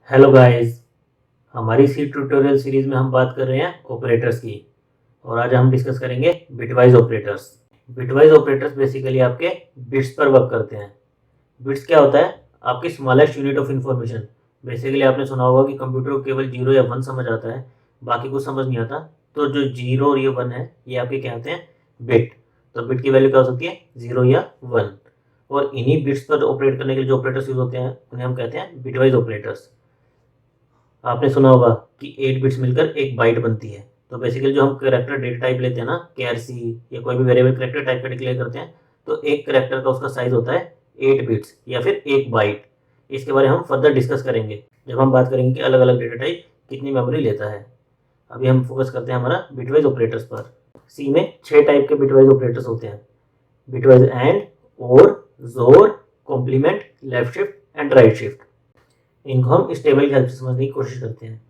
Hello guys. हमारी सी tutorial series में हम बात कर रहे हैं ऑपरेटर्स की। और आज हम डिस्कस करेंगे bitwise operators. Bitwise operators basically आपके बिट्स पर वर्क करते हैं। बिट्स क्या होता है? आपकी smallest unit of information. Basically आपने सुना होगा कि कंप्यूटर को केवल जीरो या वन समझ आता है, बाकी कुछ समझ नहीं आता। तो जो जीरो और ये वन है, ये आपके क्या होते हैं? बिट। तो बिट की वैल्यू क्या हो सकती है? जीरो या वन। और इन्हीं बिट्स पर ऑपरेट करने के लिए जो ऑपरेटर्स यूज होते हैं उन्हें हम कहते हैं बिटवाइज ऑपरेटर्स। आपने सुना होगा कि 8 बिट्स मिलकर एक बाइट बनती है। तो बेसिकली जो हम कैरेक्टर डेटा टाइप लेते हैं ना, KRC या कोई भी वेरिएबल कैरेक्टर टाइप का डिक्लेयर करते हैं, तो एक कैरेक्टर का उसका साइज होता है 8 बिट्स या फिर एक बाइट। इसके बारे में हम फर्दर डिस्कस करेंगे जब हम बात करेंगे कि अलग अलग डेटा टाइप कितनी मेमोरी लेता है। अभी हम फोकस करते हैं हमारा बिटवाइज ऑपरेटर्स पर। सी में 6 टाइप के बिटवाइज ऑपरेटर्स होते हैं: बिटवाइज एंड, और, xor, complement, left shift and right shift. इनको हम इस टेबल की हेल्प से समझने की कोशिश करते हैं।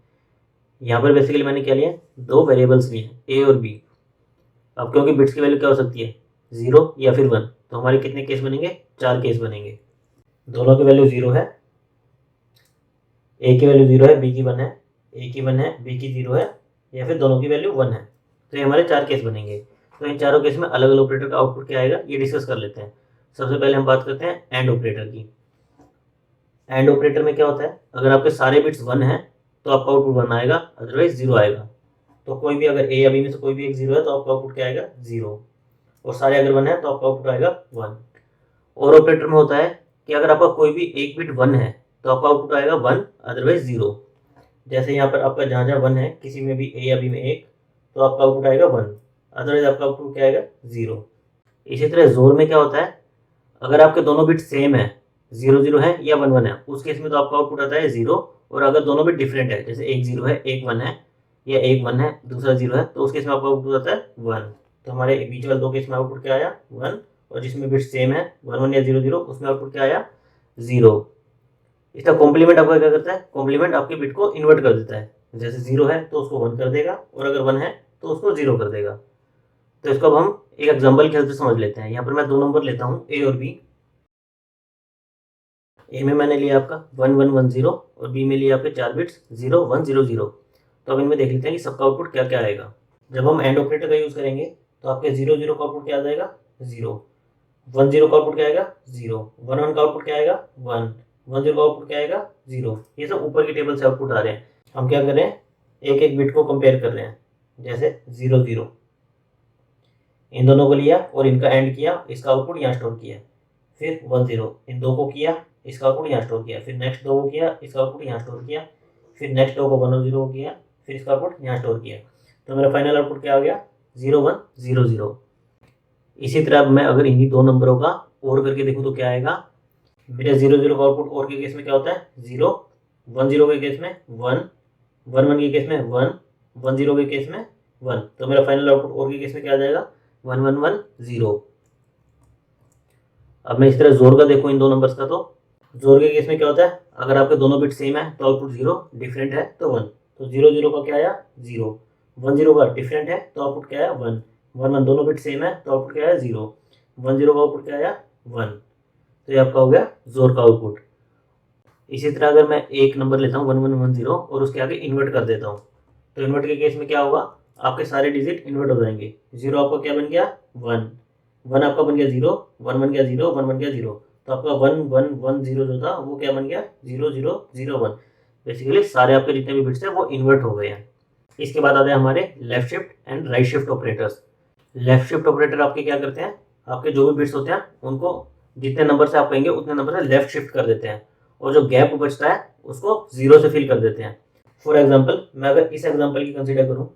यहाँ पर बेसिकली मैंने क्या लिया, दो वेरिएबल्स लिए हैं, ए और बी। अब क्योंकि बिट्स की वैल्यू क्या हो सकती है? जीरो या फिर वन, तो हमारे कितने केस बनेंगे? 4 केस बनेंगे। दोनों की वैल्यू जीरो है, ए की वैल्यू जीरो है, बी की वन है, ए की वन है, बी की जीरो है, या फिर दोनों की वैल्यू वन है। तो ये हमारे 4 केस बनेंगे। तो इन चारों केस में अलग अलग ऑपरेटर का आउटपुट क्या आएगा, ये डिस्कस कर लेते हैं। सबसे पहले हम बात करते हैं एंड ऑपरेटर की। एंड ऑपरेटर में क्या होता है? अगर आपके सारे बिट्स वन हैं तो आपका आउटपुट वन आएगा, अदरवाइज जीरो आएगा। तो कोई भी अगर ए या बी में से कोई भी एक जीरो है तो आपका आउटपुट क्या आएगा? जीरो। और सारे अगर वन है तो आपका आउटपुट आएगा वन। और ऑपरेटर में होता है कि अगर आपका कोई भी एक बिट वन है तो आपका आउटपुट आएगा वन, अदरवाइज जीरो। जैसे यहाँ पर आपका जहाँ जहाँ वन है, किसी में भी ए या बी में एक, तो आपका आउटपुट आएगा वन, अदरवाइज आपका आउटपुट क्या आएगा? जीरो। इसी तरह जोर में क्या होता है? अगर आपके दोनों बिट सेम है, जीरो जीरो है या वन वन है, उस केस में तो आपका आउटपुट आता है जीरो। और अगर दोनों बिट डिफरेंट है, जैसे एक जीरो है एक वन है, या एक वन है दूसरा जीरो है, तो उस केस में आपका आउटपुट आता है वन। तो हमारे बीच वाले दो केस में आउटपुट क्या आया? वन। और जिसमें बिट सेम है, वन वन या जीरो जीरो, उसमें आउटपुट क्या आया? जीरो। इसका कॉम्प्लीमेंट आपका क्या करता है? कॉम्प्लीमेंट आपके बिट को इन्वर्ट कर देता है। जैसे जीरो है तो उसको वन कर देगा, और अगर वन है तो उसको जीरो कर देगा। तो इसको अब हम एक एग्जाम्पल के हेल्प से समझ लेते हैं। यहाँ पर मैं दो नंबर लेता हूँ, ए और बी। ए में मैंने लिया आपका 1110, और बी में लिया आपके 4 बिट्स 0100। तो अब इनमें देख लेते हैं कि सबका आउटपुट क्या क्या आएगा। जब हम एंड ऑपरेटर का यूज़ करेंगे तो आपके 00 का आउटपुट क्या आ जाएगा? जीरो। 10 का आउटपुट क्या आएगा? जीरो। 11 का आउटपुट क्या आएगा? वन। 10 का आउटपुट क्या आएगा? जीरो। ये सब ऊपर की टेबल से आउटपुट आ रहे हैं। हम क्या कर रहे हैं? एक एक बिट को कंपेयर कर रहे हैं। जैसे 00, इन दोनों को लिया और इनका एंड किया, इसका आउटपुट यहाँ स्टोर किया। फिर 10, इन दो को किया, इसका आउटपुट यहाँ स्टोर किया। फिर नेक्स्ट दो को किया, इसका आउटपुट यहाँ स्टोर किया। फिर नेक्स्ट दो को 1 और 0 को किया, फिर इसका आउटपुट यहाँ स्टोर किया। तो मेरा फाइनल आउटपुट क्या आ गया? 0100। इसी तरह अब मैं अगर इन्हीं दो नंबरों का और करके देखूँ तो क्या आएगा? मेरे 00 का आउटपुट और के केस में क्या होता है? जीरो। 10 के केस में वन, 11 के केस में वन, 10 के केस में वन। तो मेरा फाइनल आउटपुट और के केस में क्या आ जाएगा? 1110। अब मैं इस तरह जोर का देखूँ इन दो नंबर्स का, तो जोर के केस में क्या होता है? अगर आपके दोनों बिट सेम है तो आउटपुट जीरो, डिफरेंट है तो वन। तो 00 का क्या आया? जीरो। 10 का डिफरेंट है तो आउटपुट क्या आया? वन। वन वन दोनों बिट सेम है तो आउटपुट क्या आया? जीरो। 10 का आउटपुट क्या आया? वन। तो ये आपका हो गया जोर का आउटपुट। इसी तरह अगर मैं एक नंबर लेता हूँ 1110 और उसके आगे इन्वर्ट कर देता हूँ, तो इन्वर्ट के केस में क्या होगा? आपके सारे डिजिट इन्वर्ट हो जाएंगे। जीरो आपका क्या बन गया? वन। वन आपका बन गया जीरो, वन बन गया जीरो, वन बन गया जीरो। तो आपका 1110 जो था वो क्या बन गया? 0001। बेसिकली सारे आपके जितने भी बिट्स हैं वो इन्वर्ट हो गए हैं। इसके बाद आते हैं हमारे left shift and right shift operators. Left shift operator आपके क्या करते हैं? आपके जो भी बिट्स होते हैं उनको जितने नंबर से आप कहेंगे उतने नंबर से लेफ्ट शिफ्ट कर देते हैं, और जो गैप बचता है उसको जीरो से फिल कर देते हैं। फॉर एग्जाम्पल, मैं अगर इस एग्जाम्पल की कंसिडर करूँ,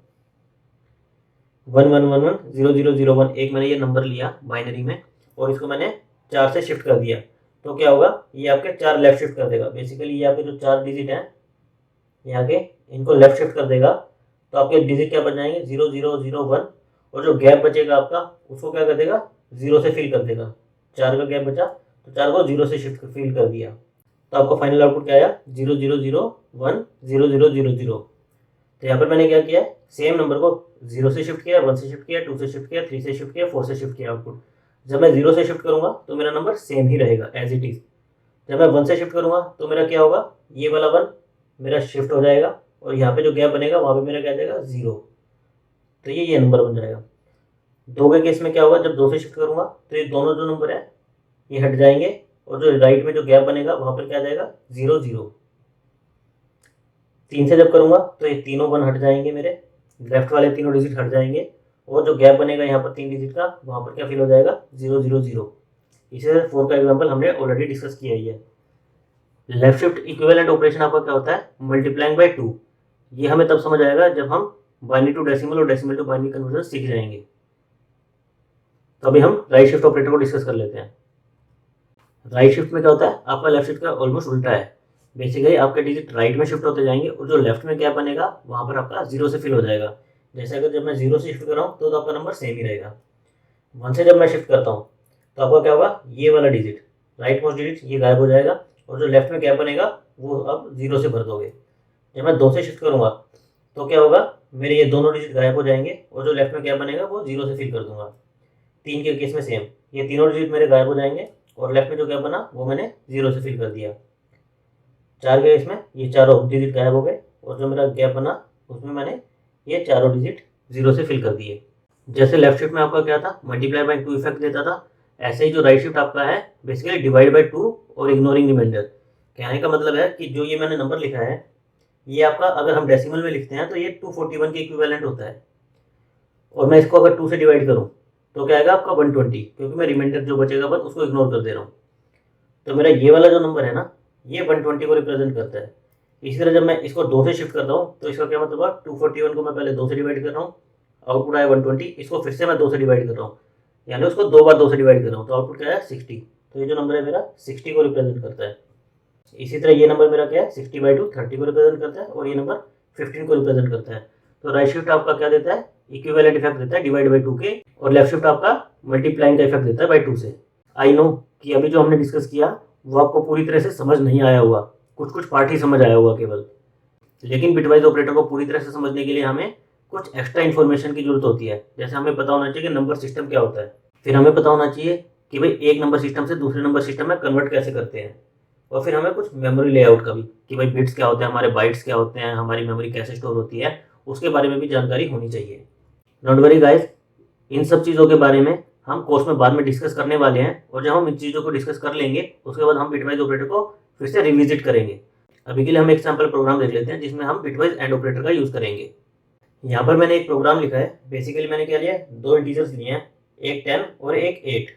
11110001, एक मैंने ये नंबर लिया बाइनरी में और इसको मैंने 4 से शिफ्ट कर दिया, तो क्या होगा? ये आपके 4 लेफ्ट शिफ्ट कर देगा। बेसिकली ये आपके जो 4 डिजिट हैं यहाँ के, इनको लेफ्ट शिफ्ट कर देगा। तो आपके डिजिट क्या बच जाएंगे? 0001। और जो गैप बचेगा आपका उसको क्या कर देगा? जीरो से फिल कर देगा। 4 का गैप बचा तो 4 को जीरो से शिफ्ट फिल कर दिया। तो आपका फाइनल आउटपुट क्या आया? 0001 0000। तो यहाँ पर मैंने क्या किया है? सेम नंबर को जीरो से शिफ्ट किया, वन से शिफ्ट किया, टू से शिफ्ट किया, थ्री से शिफ्ट किया, फोर से शिफ्ट किया आउटपुट। जब मैं जीरो से शिफ्ट करूंगा तो मेरा नंबर सेम ही रहेगा एज इट इज। जब मैं वन से शिफ्ट करूंगा तो मेरा क्या होगा? ये वाला वन मेरा शिफ्ट हो जाएगा और यहाँ पे जो गैप बनेगा वहाँ पे मेरा क्या जाएगा 0। तो ये नंबर बन जाएगा। 2 के केस में क्या होगा, जब 2 से शिफ्ट करूँगा तो ये दोनों जो नंबर है ये हट जाएंगे और जो राइट में जो गैप बनेगा वहाँ पर क्या जाएगा 0 0। 3 से जब करूँगा तो ये तीनों 1 हट जाएंगे, मेरे लेफ्ट वाले तीनों डिजिट हट जाएंगे और जो गैप बनेगा यहाँ पर 3 डिजिट का वहाँ पर क्या फिल हो जाएगा 0 0 0। इसी तरह 4 का एग्जाम्पल हमने ऑलरेडी डिस्कस किया ही है। लेफ्ट शिफ्ट इक्विवेलेंट ऑपरेशन आपका क्या होता है, मल्टीप्लाइंग बाय 2। ये हमें तब समझ आएगा जब हम बाइनरी टू डेसिमल और डेसिमल टू बाइनरी कन्वर्जन सीख जाएंगे। तो अभी हम राइट शिफ्ट ऑपरेटर को डिस्कस कर लेते हैं। राइट शिफ्ट में क्या होता है, आपका लेफ्ट शिफ्ट का ऑलमोस्ट उल्टा है। बेसिकली आपके डिजिट राइट में शिफ्ट होते जाएंगे और जो लेफ्ट में गैप बनेगा वहाँ पर आपका 0 से फिल हो जाएगा। जैसे अगर जब मैं 0 से शिफ्ट कर रहा हूँ तो आपका नंबर सेम ही रहेगा। 1 से जब मैं शिफ्ट करता हूँ तो आपका क्या होगा, ये वाला डिजिट राइट मोस्ट डिजिट ये गायब हो जाएगा और जो लेफ्ट में गैप बनेगा वो अब 0 से भर दोगे। जब मैं 2 से शिफ्ट करूँगा तो क्या होगा, मेरे ये दोनों डिजिट गायब हो जाएंगे और जो लेफ्ट में गैप बनेगा वो 0 से फिल कर दूंगा। 3 के केस में सेम, ये तीनों डिजिट मेरे गायब हो जाएंगे और लेफ्ट में जो गैप बना वो मैंने 0 से फिल कर दिया। 4 के केस में ये चारों डिजिट गायब हो गए और जो मेरा गैप बना उसमें मैंने ये चारों डिजिट 0 से फिल कर दिए। जैसे लेफ्ट शिफ्ट में आपका क्या था, मल्टीप्लाई बाय 2 इफेक्ट देता था, ऐसे ही जो राइट शिफ्ट आपका है बेसिकली डिवाइड बाय 2 और इग्नोरिंग रिमाइंडर। कहने का मतलब है कि जो ये मैंने नंबर लिखा है ये आपका अगर हम डेसिमल में लिखते हैं तो ये 241 के इक्विवेलेंट होता है और मैं इसको अगर 2 से डिवाइड करूं तो क्या आएगा आपका 120, क्योंकि मैं रिमाइंडर जो बचेगा बस उसको इग्नोर कर दे रहा हूँ। तो मेरा ये वाला जो नंबर है ना ये 120 को रिप्रेजेंट करता है। इसी तरह जब मैं इसको 2 से शिफ्ट करता हूँ तो इसका क्या मतलब है, 241 को मैं पहले 2 से डिवाइड कर रहा हूँ, आउटपुट आया 120, इसको फिर से मैं 2 से डिवाइड कर रहा हूँ, यानी उसको 2 बार 2 से डिवाइड कर रहा हूँ तो आउटपुट क्या है 60। तो ये जो नंबर है मेरा 60 को रिप्रेजेंट करता है। इसी तरह ये नंबर मेरा क्या है 60/2 30 को रिप्रेजेंट करता है और ये नंबर 15 को रिप्रेजेंट करता है। तो राइट शिफ्ट आपका क्या देता है, इक्विवेलेंट इफेक्ट देता है डिवाइड बाय 2 के, और लेफ्ट शिफ्ट आपका मल्टीप्लाइंग का इफेक्ट देता है बाय 2 से। आई नो कि अभी जो हमने डिस्कस किया वो आपको पूरी तरह से समझ नहीं आया होगा, कुछ पार्ट ही समझ आया होगा केवल, लेकिन बिटवाइज ऑपरेटर को पूरी तरह से समझने के लिए हमें कुछ एक्स्ट्रा इन्फॉर्मेशन की जरूरत होती है। जैसे हमें पता होना चाहिए कि नंबर सिस्टम क्या होता है, फिर हमें पता होना चाहिए कि भाई एक नंबर सिस्टम से दूसरे नंबर सिस्टम में कन्वर्ट कैसे करते हैं, और फिर हमें कुछ मेमोरी लेआउट का भी कि भाई बिट्स क्या होते हैं, हमारे बाइट्स क्या होते हैं, हमारी मेमोरी कैसे स्टोर होती है, उसके बारे में भी जानकारी होनी चाहिए। डोंट वरी गाइस, इन सब चीज़ों के बारे में हम कोर्स में बाद में डिस्कस करने वाले हैं, और जब हम इन चीज़ों को डिस्कस कर लेंगे उसके बाद हम बिटवाइज ऑपरेटर को फिर से रिविजिट करेंगे। अभी के लिए हम एक सैम्पल प्रोग्राम देख लेते हैं जिसमें हम बिटवाइज एंड ऑपरेटर का यूज़ करेंगे। यहाँ पर मैंने एक प्रोग्राम लिखा है। बेसिकली मैंने क्या लिया, 2 इंटीजर्स लिए हैं, एक 10 और एक 8,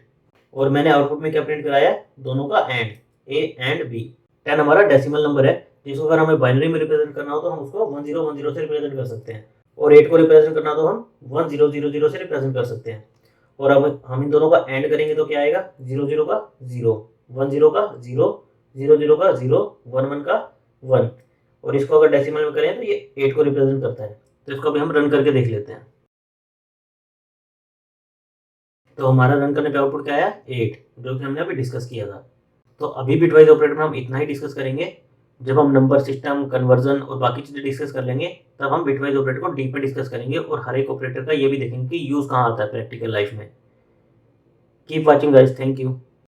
और मैंने आउटपुट में क्या प्रिंट कराया है, दोनों का एंड, ए एंड बी। 10 हमारा डेसिमल नंबर है जिसको अगर हमें बाइनरी में रिप्रेजेंट करना हो तो हम उसको 1010 से रिप्रेजेंट कर सकते हैं, और 8 को रिप्रेजेंट करना तो हम 1000 से रिप्रेजेंट कर सकते हैं। और अब हम इन दोनों का एंड करेंगे तो क्या आएगा, 00 का 0, 10 का 0, 00 का 0, 11 का 1, और इसको अगर डेसिमल में करें तो ये 8 को रिप्रेजेंट करता है। तो इसको अभी हम रन करके देख लेते हैं। तो हमारा रन करने पे आउटपुट क्या आया 8, जो कि हमने अभी डिस्कस किया था। तो अभी बिटवाइज ऑपरेटर में हम इतना ही डिस्कस करेंगे। जब हम नंबर सिस्टम, कन्वर्जन और बाकी चीज़ें डिस्कस कर लेंगे तब हम बिटवाइज ऑपरेटर को डीप में डिस्कस करेंगे और हर एक ऑपरेटर का ये भी देखेंगे कि यूज़ कहाँ आता है प्रैक्टिकल लाइफ में। Keep watching guys, thank you.